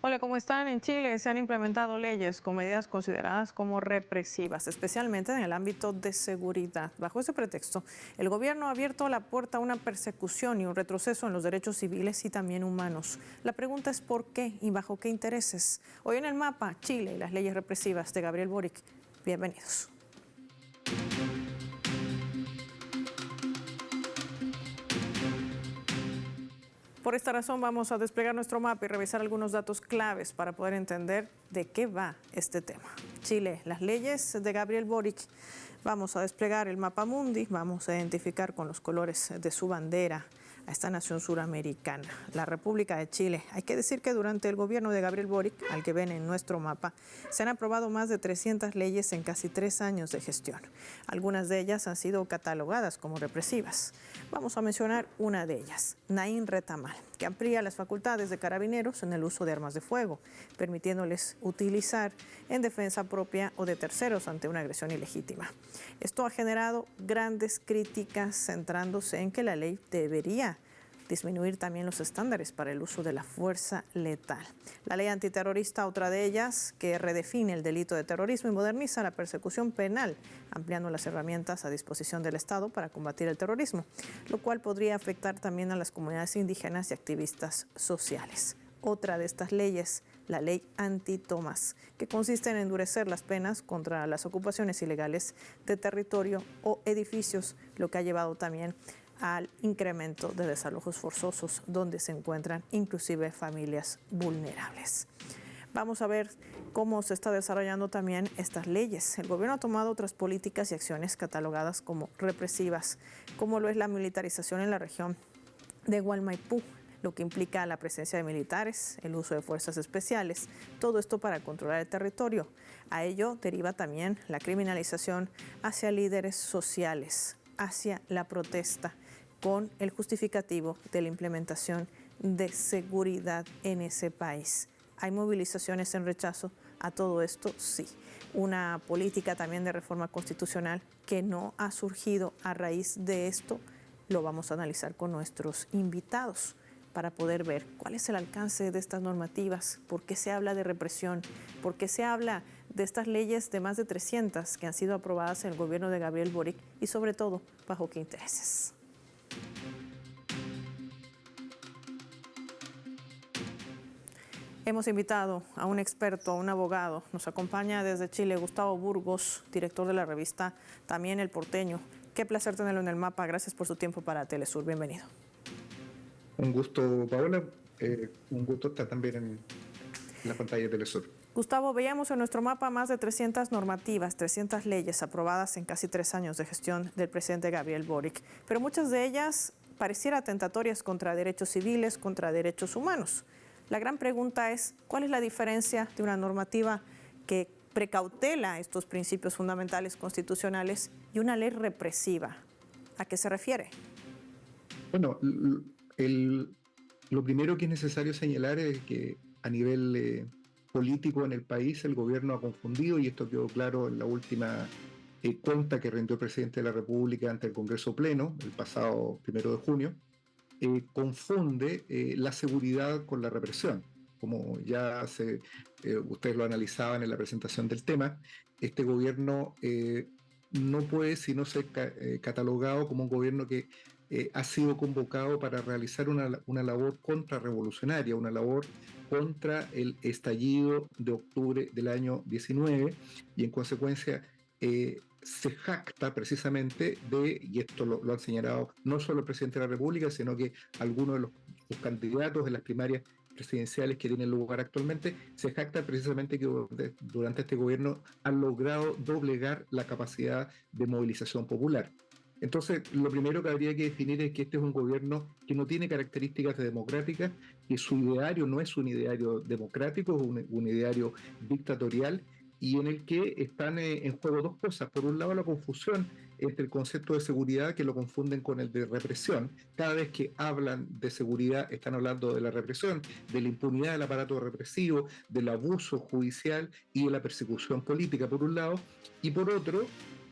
Hola, ¿cómo están? En Chile se han implementado leyes con medidas consideradas como represivas, especialmente en el ámbito de seguridad. Bajo ese pretexto, el gobierno ha abierto la puerta a una persecución y un retroceso en los derechos civiles y también humanos. La pregunta es ¿por qué y bajo qué intereses? Hoy en el mapa, Chile y las leyes represivas de Gabriel Boric. Bienvenidos. Por esta razón vamos a desplegar nuestro mapa y revisar algunos datos claves para poder entender de qué va este tema. Chile, las leyes de Gabriel Boric. Vamos a desplegar el mapa mundi, vamos a identificar con los colores de su bandera a esta nación suramericana, la República de Chile. Hay que decir que durante el gobierno de Gabriel Boric, al que ven en nuestro mapa, se han aprobado más de 300 leyes en casi 3 años de gestión. Algunas de ellas han sido catalogadas como represivas. Vamos a mencionar una de ellas, Nain Retamal, que amplía las facultades de carabineros en el uso de armas de fuego, permitiéndoles utilizar en defensa propia o de terceros ante una agresión ilegítima. Esto ha generado grandes críticas centrándose en que la ley debería disminuir también los estándares para el uso de la fuerza letal. La ley antiterrorista, otra de ellas, que redefine el delito de terrorismo y moderniza la persecución penal, ampliando las herramientas a disposición del Estado para combatir el terrorismo, lo cual podría afectar también a las comunidades indígenas y activistas sociales. Otra de estas leyes, la ley anti-Tomás, que consiste en endurecer las penas contra las ocupaciones ilegales de territorio o edificios, lo que ha llevado también al incremento de desalojos forzosos donde se encuentran inclusive familias vulnerables. Vamos a ver cómo se está desarrollando también estas leyes. El gobierno ha tomado otras políticas y acciones catalogadas como represivas, como lo es la militarización en la región de Gualmaipú, lo que implica la presencia de militares, el uso de fuerzas especiales, todo esto para controlar el territorio. A ello deriva también la criminalización hacia líderes sociales, hacia la protesta, con el justificativo de la implementación de seguridad en ese país. ¿Hay movilizaciones en rechazo a todo esto? Sí. Una política también de reforma constitucional que no ha surgido a raíz de esto, lo vamos a analizar con nuestros invitados para poder ver cuál es el alcance de estas normativas, por qué se habla de represión, por qué se habla de estas leyes de más de 300 que han sido aprobadas en el gobierno de Gabriel Boric y sobre todo, bajo qué intereses. Hemos invitado a un experto, a un abogado. Nos acompaña desde Chile Gustavo Burgos, director de la revista También El Porteño. Qué placer tenerlo en el mapa. Gracias por su tiempo para Telesur. Bienvenido. Un gusto, Paola. Un gusto estar también en la pantalla de Telesur. Gustavo, veíamos en nuestro mapa más de 300 normativas, 300 leyes aprobadas en casi 3 años de gestión del presidente Gabriel Boric, pero muchas de ellas pareciera atentatorias contra derechos civiles, contra derechos humanos. La gran pregunta es, ¿cuál es la diferencia de una normativa que precautela estos principios fundamentales constitucionales y una ley represiva? ¿A qué se refiere? Bueno, lo primero que es necesario señalar es que a nivel político en el país el gobierno ha confundido, y esto quedó claro en la última cuenta que rindió el presidente de la República ante el Congreso Pleno el pasado 1 de junio, confunde la seguridad con la represión. Como ya ustedes lo analizaban en la presentación del tema, este gobierno no puede sino ser catalogado como un gobierno que ha sido convocado para realizar una labor contrarrevolucionaria, una labor contra el estallido de octubre del año 19, y en consecuencia se jacta precisamente y esto lo han señalado no solo el presidente de la República, sino que algunos de los candidatos en las primarias presidenciales que tienen lugar actualmente, se jacta precisamente que durante este gobierno han logrado doblegar la capacidad de movilización popular. Entonces, lo primero que habría que definir es que este es un gobierno que no tiene características democráticas, que su ideario no es un ideario democrático, es un ideario dictatorial, y en el que están en juego dos cosas. Por un lado, la confusión entre el concepto de seguridad, que lo confunden con el de represión. Cada vez que hablan de seguridad están hablando de la represión, de la impunidad del aparato represivo, del abuso judicial y de la persecución política, por un lado, y por otro,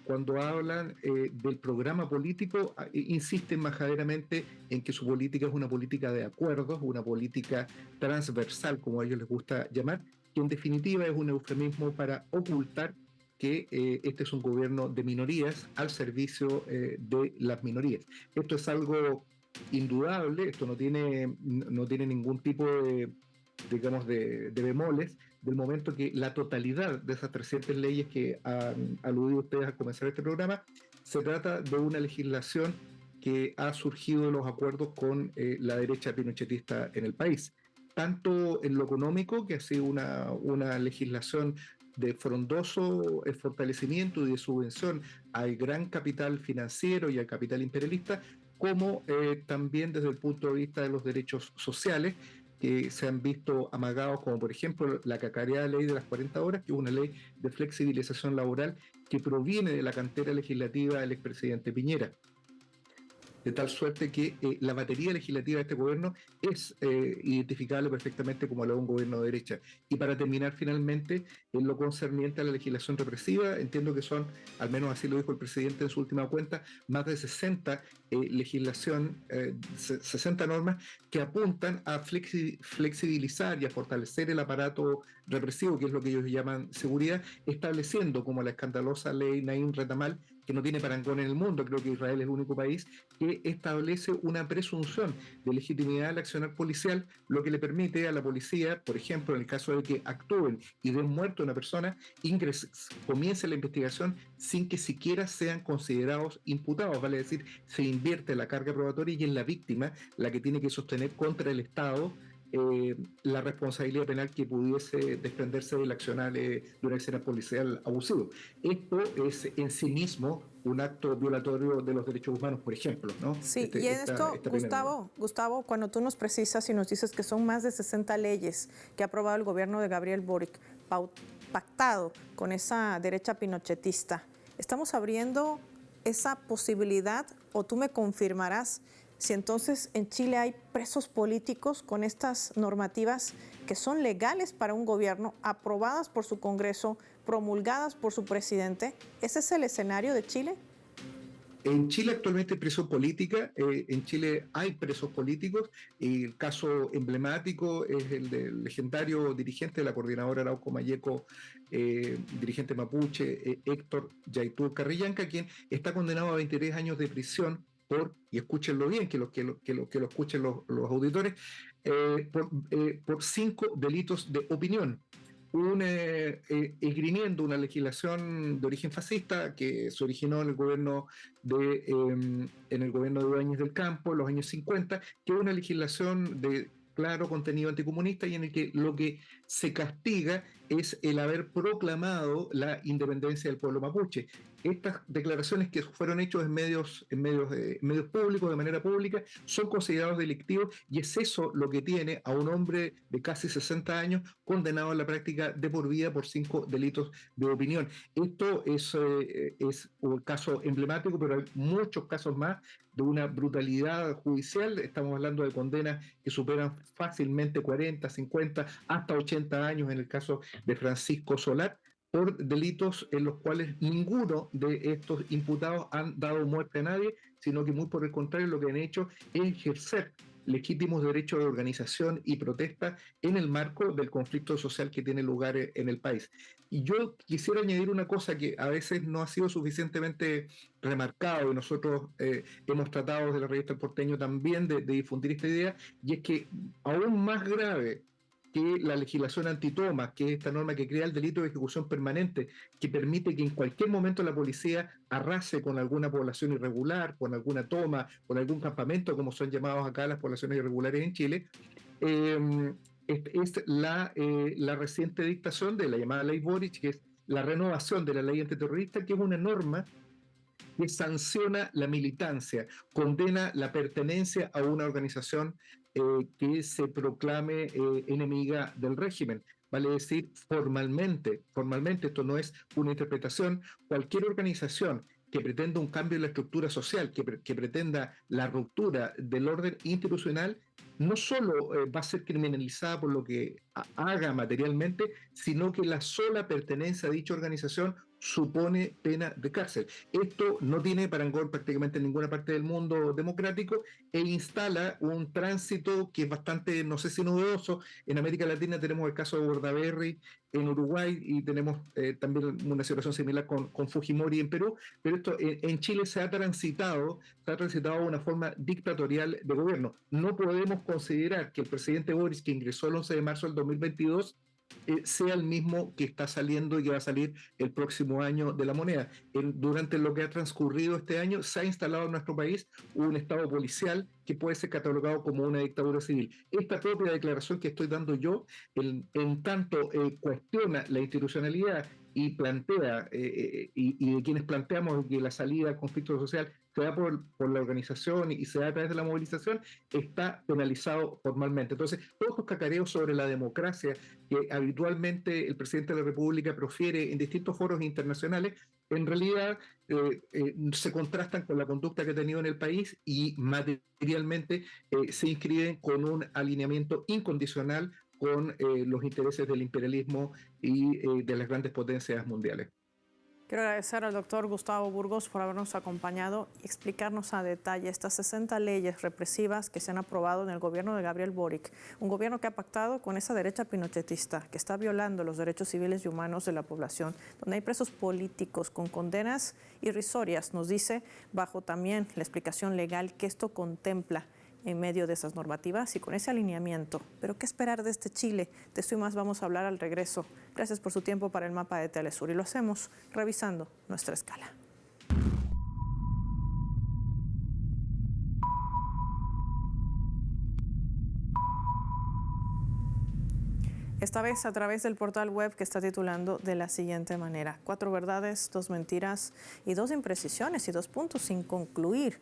cuando hablan del programa político, insisten majaderamente en que su política es una política de acuerdos, una política transversal, como a ellos les gusta llamar, que en definitiva es un eufemismo para ocultar que este es un gobierno de minorías al servicio de las minorías. Esto es algo indudable, esto no tiene ningún tipo de, digamos, de bemoles, del momento que la totalidad de esas 300 leyes que han aludido ustedes al comenzar este programa, se trata de una legislación que ha surgido de los acuerdos con la derecha pinochetista en el país. Tanto en lo económico, que ha sido una legislación de frondoso fortalecimiento y de subvención al gran capital financiero y al capital imperialista, como también desde el punto de vista de los derechos sociales, que se han visto amagados, como por ejemplo la cacareada ley de las 40 horas, que es una ley de flexibilización laboral que proviene de la cantera legislativa del expresidente Piñera. De tal suerte que la batería legislativa de este gobierno es identificable perfectamente como la de un gobierno de derecha. Y para terminar finalmente, en lo concerniente a la legislación represiva, entiendo que son, al menos así lo dijo el presidente en su última cuenta, más de 60 60 normas que apuntan a flexibilizar y a fortalecer el aparato represivo, que es lo que ellos llaman seguridad, estableciendo como la escandalosa ley Naim Retamal, que no tiene parangón en el mundo, creo que Israel es el único país, que establece una presunción de legitimidad al accionar policial, lo que le permite a la policía, por ejemplo, en el caso de que actúen y den muerto a una persona, comience la investigación sin que siquiera sean considerados imputados, vale decir, se invierte la carga probatoria y es la víctima la que tiene que sostener contra el Estado la responsabilidad penal que pudiese desprenderse del accionar de un accionar policial abusivo. Esto es en sí mismo un acto violatorio de los derechos humanos, por ejemplo, ¿no? Sí, y en esto, Gustavo, cuando tú nos precisas y nos dices que son más de 60 leyes que ha aprobado el gobierno de Gabriel Boric, pactado con esa derecha pinochetista, ¿estamos abriendo esa posibilidad o tú me confirmarás si entonces en Chile hay presos políticos con estas normativas que son legales para un gobierno, aprobadas por su Congreso, promulgadas por su presidente? ¿Ese es el escenario de Chile? En Chile actualmente hay presión política, en Chile hay presos políticos, y el caso emblemático es el del legendario dirigente de la coordinadora Arauco Mayeco, dirigente mapuche, Héctor Yaitul Carrillanca, quien está condenado a 23 años de prisión y escúchenlo bien, que lo escuchen los auditores, por 5 delitos de opinión. Esgrimiendo una legislación de origen fascista que se originó en el gobierno de Ibáñez del Campo en los años 50, que es una legislación de claro contenido anticomunista y en el que lo que se castiga es el haber proclamado la independencia del pueblo mapuche. Estas declaraciones que fueron hechas en medios públicos, de manera pública, son considerados delictivos y es eso lo que tiene a un hombre de casi 60 años condenado a la práctica de por vida por 5 delitos de opinión. Esto es un caso emblemático, pero hay muchos casos más de una brutalidad judicial. Estamos hablando de condenas que superan fácilmente 40, 50, hasta 80 años en el caso de Francisco Solar, por delitos en los cuales ninguno de estos imputados han dado muerte a nadie, sino que muy por el contrario lo que han hecho es ejercer legítimos derechos de organización y protesta en el marco del conflicto social que tiene lugar en el país. Y yo quisiera añadir una cosa que a veces no ha sido suficientemente remarcado, y nosotros hemos tratado desde la revista El Porteño también de difundir esta idea, y es que aún más grave que la legislación antitoma, que es esta norma que crea el delito de ejecución permanente, que permite que en cualquier momento la policía arrase con alguna población irregular, con alguna toma, con algún campamento, como son llamados acá las poblaciones irregulares en Chile, es la reciente dictación de la llamada Ley Boric, que es la renovación de la ley antiterrorista, que es una norma que sanciona la militancia, condena la pertenencia a una organización que se proclame enemiga del régimen. Vale decir, formalmente, esto no es una interpretación, cualquier organización que pretenda un cambio en la estructura social, que pretenda la ruptura del orden institucional, no solo va a ser criminalizada por lo que haga materialmente, sino que la sola pertenencia a dicha organización supone pena de cárcel. Esto no tiene parangón prácticamente en ninguna parte del mundo democrático e instala un tránsito que es bastante, no sé si novedoso. En América Latina tenemos el caso de Bordaberry en Uruguay y tenemos también una situación similar con Fujimori en Perú, pero esto en Chile se ha transitado de una forma dictatorial de gobierno. No podemos considerar que el presidente Boris, que ingresó el 11 de marzo del 2022, sea el mismo que está saliendo y que va a salir el próximo año de la moneda. Durante lo que ha transcurrido este año, se ha instalado en nuestro país un estado policial que puede ser catalogado como una dictadura civil. Esta propia declaración que estoy dando yo, en tanto cuestiona la institucionalidad y plantea, y de quienes planteamos que la salida al conflicto social se da por la organización y se da a través de la movilización, está penalizado formalmente. Entonces, todos estos cacareos sobre la democracia que habitualmente el presidente de la República profiere en distintos foros internacionales, en realidad se contrastan con la conducta que ha tenido en el país y materialmente se inscriben con un alineamiento incondicional con los intereses del imperialismo y de las grandes potencias mundiales. Quiero agradecer al doctor Gustavo Burgos por habernos acompañado y explicarnos a detalle estas 60 leyes represivas que se han aprobado en el gobierno de Gabriel Boric, un gobierno que ha pactado con esa derecha pinochetista que está violando los derechos civiles y humanos de la población, donde hay presos políticos con condenas irrisorias, nos dice, bajo también la explicación legal que esto contempla en medio de esas normativas y con ese alineamiento. Pero ¿qué esperar de este Chile? De esto y más vamos a hablar al regreso. Gracias por su tiempo para el mapa de Telesur y lo hacemos revisando nuestra escala. Esta vez a través del portal web que está titulando de la siguiente manera: 4 verdades, 2 mentiras y 2 imprecisiones y 2 puntos sin concluir.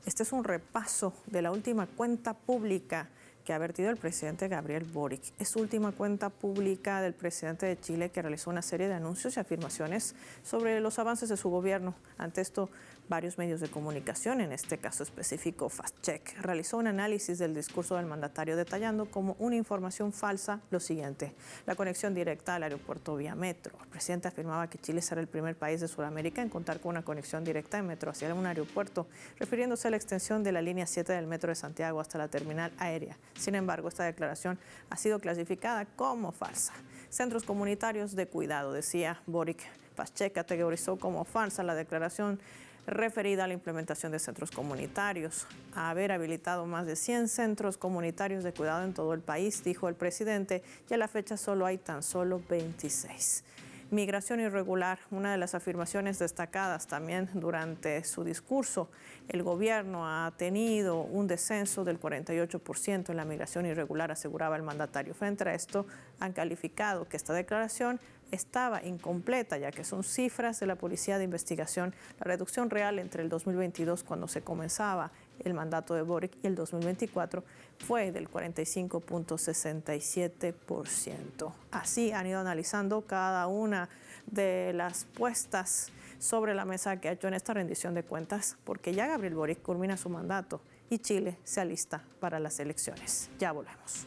Este es un repaso de la última cuenta pública que ha vertido el presidente Gabriel Boric. Es última cuenta pública del presidente de Chile que realizó una serie de anuncios y afirmaciones sobre los avances de su gobierno. Ante esto, varios medios de comunicación, en este caso específico Fact Check, realizó un análisis del discurso del mandatario detallando como una información falsa lo siguiente: la conexión directa al aeropuerto vía metro. El presidente afirmaba que Chile será el primer país de Sudamérica en contar con una conexión directa de metro hacia un aeropuerto, refiriéndose a la extensión de la línea 7 del metro de Santiago hasta la terminal aérea. Sin embargo, esta declaración ha sido clasificada como falsa. Centros comunitarios de cuidado, decía Boric. Fact Check categorizó como falsa la declaración referida a la implementación de centros comunitarios. A haber habilitado más de 100 centros comunitarios de cuidado en todo el país, dijo el presidente, y a la fecha solo hay tan solo 26. Migración irregular, una de las afirmaciones destacadas también durante su discurso. El gobierno ha tenido un descenso del 48% en la migración irregular, aseguraba el mandatario. Frente a esto, han calificado que esta declaración estaba incompleta, ya que son cifras de la Policía de Investigación. La reducción real entre el 2022, cuando se comenzaba el mandato de Boric, y el 2024 fue del 45.67%. Así han ido analizando cada una de las puestas sobre la mesa que ha hecho en esta rendición de cuentas, porque ya Gabriel Boric culmina su mandato y Chile se alista para las elecciones. Ya volvemos.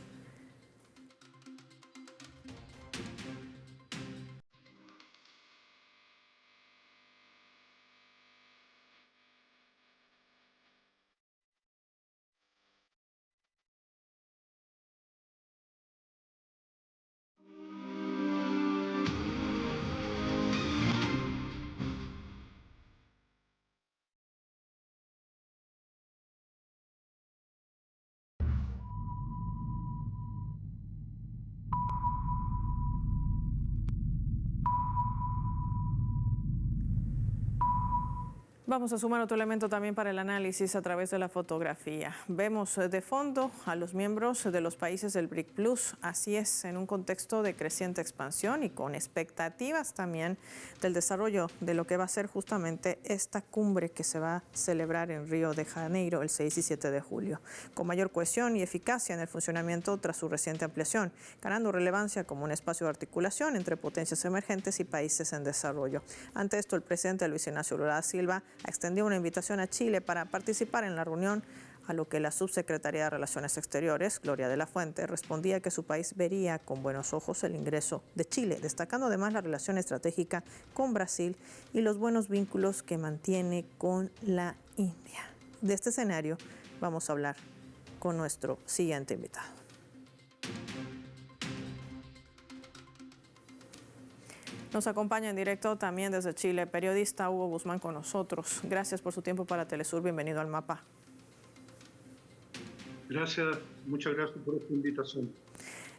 Vamos a sumar otro elemento también para el análisis a través de la fotografía. Vemos de fondo a los miembros de los países del BRIC Plus. Así es, en un contexto de creciente expansión y con expectativas también del desarrollo de lo que va a ser justamente esta cumbre que se va a celebrar en Río de Janeiro el 6 y 7 de julio, con mayor cohesión y eficacia en el funcionamiento tras su reciente ampliación, ganando relevancia como un espacio de articulación entre potencias emergentes y países en desarrollo. Ante esto, el presidente Luis Ignacio Lula da Silva extendió una invitación a Chile para participar en la reunión a lo que la subsecretaria de Relaciones Exteriores, Gloria de la Fuente, respondía que su país vería con buenos ojos el ingreso de Chile, destacando además la relación estratégica con Brasil y los buenos vínculos que mantiene con la India. De este escenario vamos a hablar con nuestro siguiente invitado. Nos acompaña en directo también desde Chile, periodista Hugo Guzmán con nosotros. Gracias por su tiempo para Telesur, bienvenido al Mapa. Gracias, muchas gracias por esta invitación.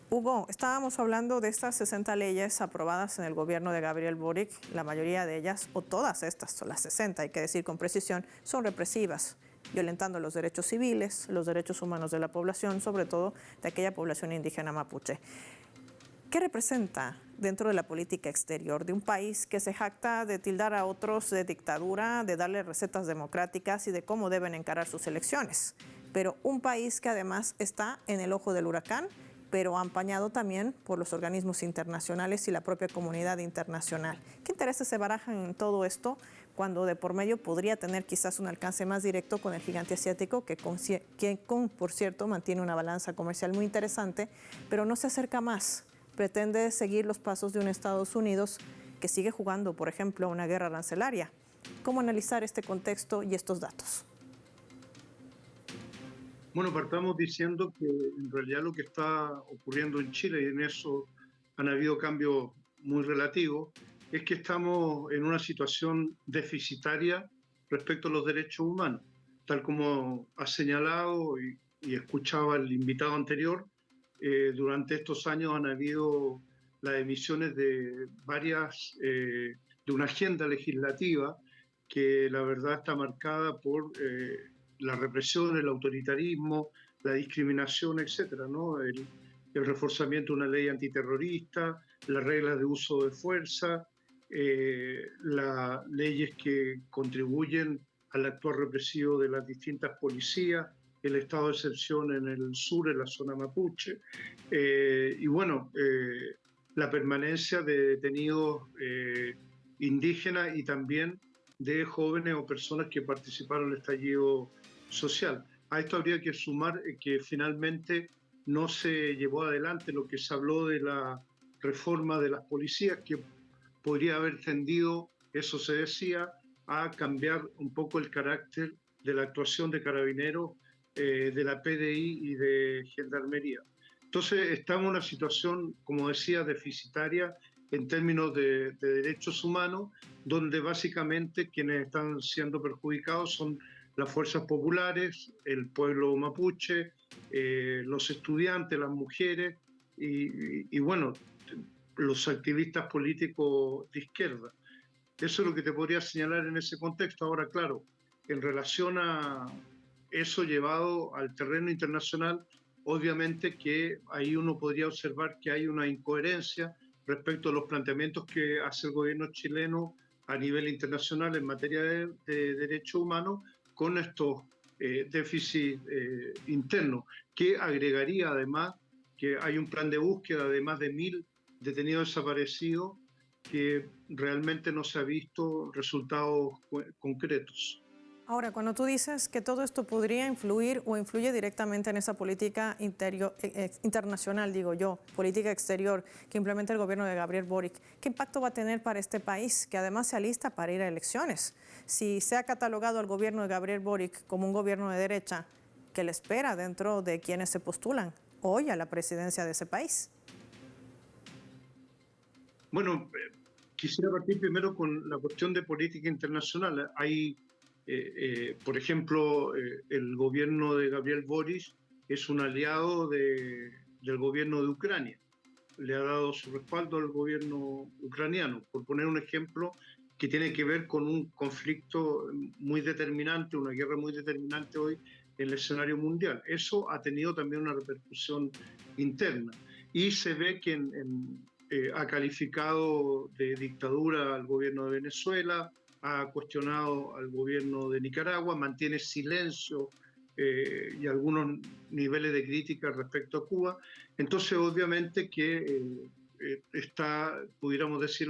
Hugo, estábamos hablando de estas 60 leyes aprobadas en el gobierno de Gabriel Boric. La mayoría de ellas, o todas estas, las 60, hay que decir con precisión, son represivas, violentando los derechos civiles, los derechos humanos de la población, sobre todo de aquella población indígena mapuche. ¿Qué representa dentro de la política exterior de un país que se jacta de tildar a otros de dictadura, de darle recetas democráticas y de cómo deben encarar sus elecciones? Pero un país que además está en el ojo del huracán, pero empañado también por los organismos internacionales y la propia comunidad internacional. ¿Qué intereses se barajan en todo esto cuando de por medio podría tener quizás un alcance más directo con el gigante asiático que por cierto, mantiene una balanza comercial muy interesante, pero no se acerca más? Pretende seguir los pasos de un Estados Unidos que sigue jugando, por ejemplo, una guerra arancelaria. ¿Cómo analizar este contexto y estos datos? Bueno, partamos diciendo que en realidad lo que está ocurriendo en Chile, y en eso han habido cambios muy relativos, es que estamos en una situación deficitaria respecto a los derechos humanos. Tal como ha señalado y escuchaba el invitado anterior, durante estos años han habido las emisiones de de una agenda legislativa que la verdad está marcada por la represión, el autoritarismo, la discriminación, etcétera, ¿no? El reforzamiento de una ley antiterrorista, las reglas de uso de fuerza, las leyes que contribuyen al actuar represivo de las distintas policías, el estado de excepción en el sur, en la zona mapuche, y bueno, la permanencia de detenidos indígenas y también de jóvenes o personas que participaron en el estallido social. A esto habría que sumar que finalmente no se llevó adelante lo que se habló de la reforma de las policías, que podría haber tendido, eso se decía, a cambiar un poco el carácter de la actuación de carabineros, de la PDI y de Gendarmería. Entonces estamos en una situación, como decía, deficitaria en términos de derechos humanos, donde básicamente quienes están siendo perjudicados son las fuerzas populares, el pueblo mapuche, los estudiantes, las mujeres y bueno, los activistas políticos de izquierda. Eso es lo que te podría señalar en ese contexto. Ahora, claro, en relación a eso llevado al terreno internacional, obviamente que ahí uno podría observar que hay una incoherencia respecto a los planteamientos que hace el gobierno chileno a nivel internacional en materia de derechos humanos con estos déficits internos, que agregaría además que hay un plan de búsqueda de más de 1.000 detenidos desaparecidos que realmente no se ha visto resultados concretos. Ahora, cuando tú dices que todo esto podría influir o influye directamente en esa política internacional, digo yo, política exterior que implementa el gobierno de Gabriel Boric, ¿qué impacto va a tener para este país que además se alista para ir a elecciones? Si se ha catalogado al gobierno de Gabriel Boric como un gobierno de derecha, ¿qué le espera dentro de quienes se postulan hoy a la presidencia de ese país? Bueno, quisiera partir primero con la cuestión de política internacional. Hay por ejemplo, el gobierno de Gabriel Boric es un aliado del gobierno de Ucrania. Le ha dado su respaldo al gobierno ucraniano, por poner un ejemplo que tiene que ver con un conflicto muy determinante, una guerra muy determinante hoy en el escenario mundial. Eso ha tenido también una repercusión interna y se ve que ha calificado de dictadura al gobierno de Venezuela, ha cuestionado al gobierno de Nicaragua, mantiene silencio y algunos niveles de crítica respecto a Cuba. Entonces, obviamente que está, pudiéramos decir,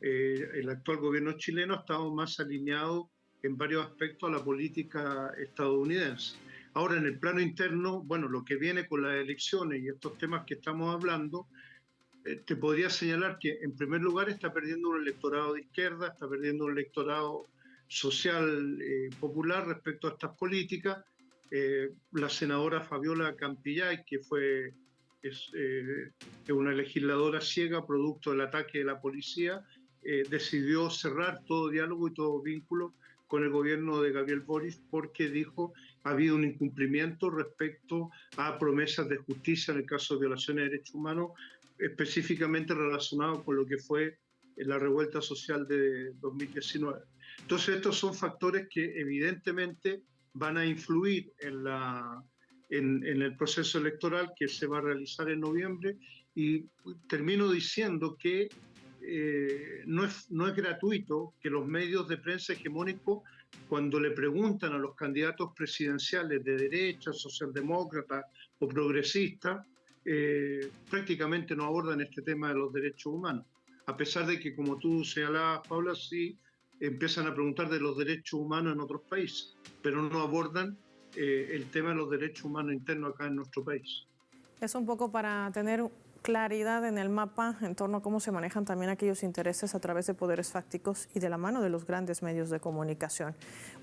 el actual gobierno chileno ha estado más alineado en varios aspectos a la política estadounidense. Ahora, en el plano interno, bueno, lo que viene con las elecciones y estos temas que estamos hablando, te podría señalar que, en primer lugar, está perdiendo un electorado de izquierda, está perdiendo un electorado social popular respecto a estas políticas. La senadora Fabiola Campillay, que es una legisladora ciega producto del ataque de la policía, decidió cerrar todo diálogo y todo vínculo con el gobierno de Gabriel Boric porque dijo ha habido un incumplimiento respecto a promesas de justicia en el caso de violaciones de derechos humanos, específicamente relacionado con lo que fue la revuelta social de 2019. Entonces estos son factores que evidentemente van a influir en el proceso electoral que se va a realizar en noviembre, y termino diciendo que no es gratuito que los medios de prensa hegemónicos, cuando le preguntan a los candidatos presidenciales de derecha, socialdemócratas o progresistas, prácticamente no abordan este tema de los derechos humanos, a pesar de que, como tú señalabas, Paula, sí empiezan a preguntar de los derechos humanos en otros países, pero no abordan el tema de los derechos humanos internos acá en nuestro país. Es un poco para tener claridad en el mapa en torno a cómo se manejan también aquellos intereses a través de poderes fácticos y de la mano de los grandes medios de comunicación.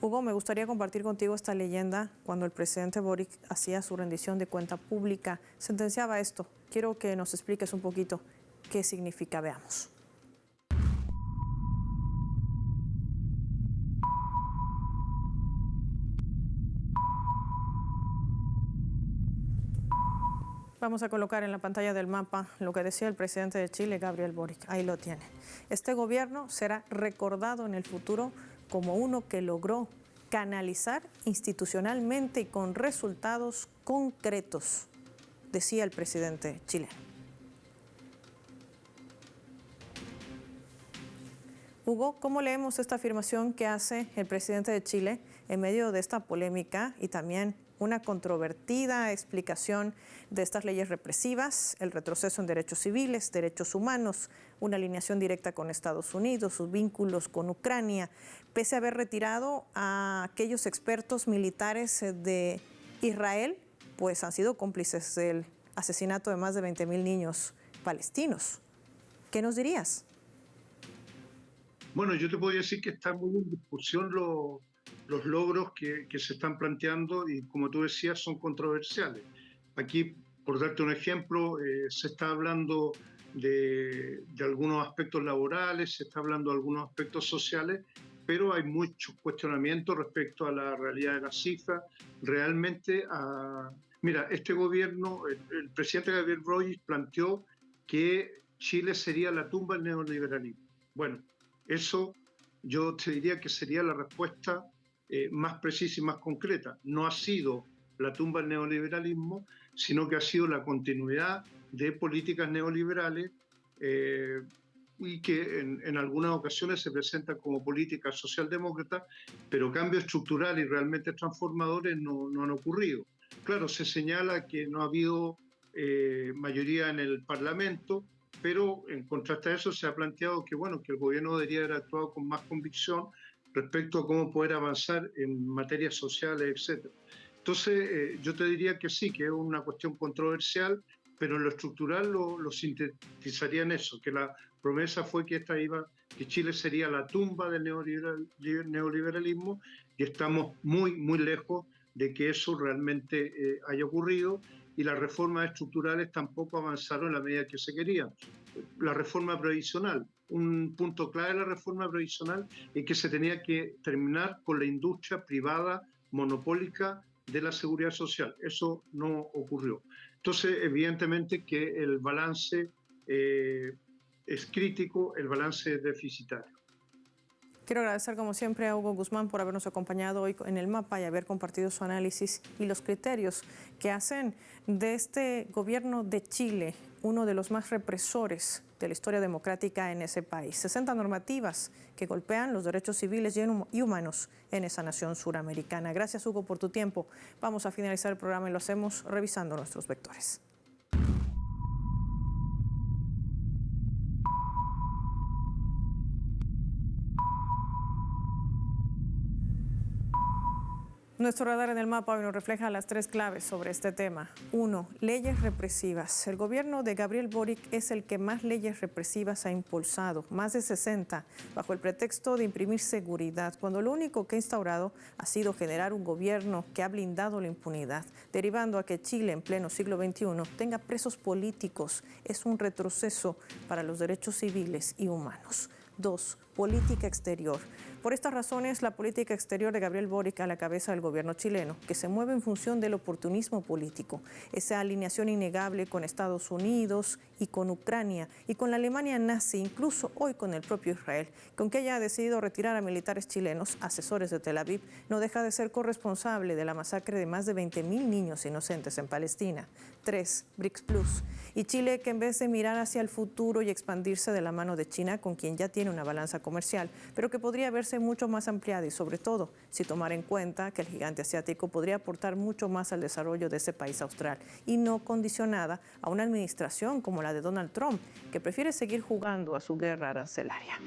Hugo, me gustaría compartir contigo esta leyenda. Cuando el presidente Boric hacía su rendición de cuenta pública, sentenciaba esto. Quiero que nos expliques un poquito qué significa. Veamos. Vamos a colocar en la pantalla del mapa lo que decía el presidente de Chile, Gabriel Boric. Ahí lo tiene. Este gobierno será recordado en el futuro como uno que logró canalizar institucionalmente y con resultados concretos, decía el presidente chileno. Hugo, ¿cómo leemos esta afirmación que hace el presidente de Chile en medio de esta polémica y también una controvertida explicación de estas leyes represivas, el retroceso en derechos civiles, derechos humanos, una alineación directa con Estados Unidos, sus vínculos con Ucrania, pese a haber retirado a aquellos expertos militares de Israel, pues han sido cómplices del asesinato de más de 20,000 niños palestinos? ¿Qué nos dirías? Bueno, yo te podría decir que está muy en discusión los logros que se están planteando y, como tú decías, son controversiales. Aquí, por darte un ejemplo, se está hablando de algunos aspectos laborales, se está hablando de algunos aspectos sociales, pero hay muchos cuestionamientos respecto a la realidad de las cifras. Realmente, mira, este gobierno, el presidente Gabriel Boric planteó que Chile sería la tumba del neoliberalismo. Bueno, eso yo te diría que sería la respuesta más precisa y más concreta. No ha sido la tumba del neoliberalismo, sino que ha sido la continuidad de políticas neoliberales y que en algunas ocasiones se presentan como políticas socialdemócratas, pero cambios estructurales y realmente transformadores no han ocurrido. Claro, se señala que no ha habido mayoría en el Parlamento, pero en contraste a eso se ha planteado que, bueno, que el gobierno debería haber actuado con más convicción respecto a cómo poder avanzar en materias sociales, etc. Entonces, yo te diría que sí, que es una cuestión controversial, pero en lo estructural lo sintetizaría en eso, que la promesa fue que que Chile sería la tumba del neoliberalismo, y estamos muy, muy lejos de que eso realmente haya ocurrido, y las reformas estructurales tampoco avanzaron en la medida que se quería. La reforma previsional, un punto clave de la reforma previsional es que se tenía que terminar con la industria privada monopólica de la seguridad social. Eso no ocurrió. Entonces, evidentemente que el balance es crítico, el balance es deficitario. Quiero agradecer como siempre a Hugo Guzmán por habernos acompañado hoy en el mapa y haber compartido su análisis y los criterios que hacen de este gobierno de Chile uno de los más represores de la historia democrática en ese país. 60 normativas que golpean los derechos civiles y humanos en esa nación suramericana. Gracias, Hugo, por tu tiempo. Vamos a finalizar el programa y lo hacemos revisando nuestros vectores. Nuestro radar en el mapa hoy nos refleja las 3 claves sobre este tema. 1. Leyes represivas. El gobierno de Gabriel Boric es el que más leyes represivas ha impulsado, más de 60, bajo el pretexto de imprimir seguridad, cuando lo único que ha instaurado ha sido generar un gobierno que ha blindado la impunidad, derivando a que Chile en pleno siglo XXI tenga presos políticos. Es un retroceso para los derechos civiles y humanos. 2. Política exterior. Por estas razones, la política exterior de Gabriel Boric a la cabeza del gobierno chileno, que se mueve en función del oportunismo político, esa alineación innegable con Estados Unidos y con Ucrania y con la Alemania nazi, incluso hoy con el propio Israel, que aunque haya decidido retirar a militares chilenos, asesores de Tel Aviv, no deja de ser corresponsable de la masacre de más de 20.000 niños inocentes en Palestina. 3. BRICS Plus. Y Chile, que en vez de mirar hacia el futuro y expandirse de la mano de China, con quien ya tiene una balanza comercial, pero que podría verse mucho más ampliada y sobre todo si tomar en cuenta que el gigante asiático podría aportar mucho más al desarrollo de ese país austral y no condicionada a una administración como la de Donald Trump, que prefiere seguir jugando a su guerra arancelaria.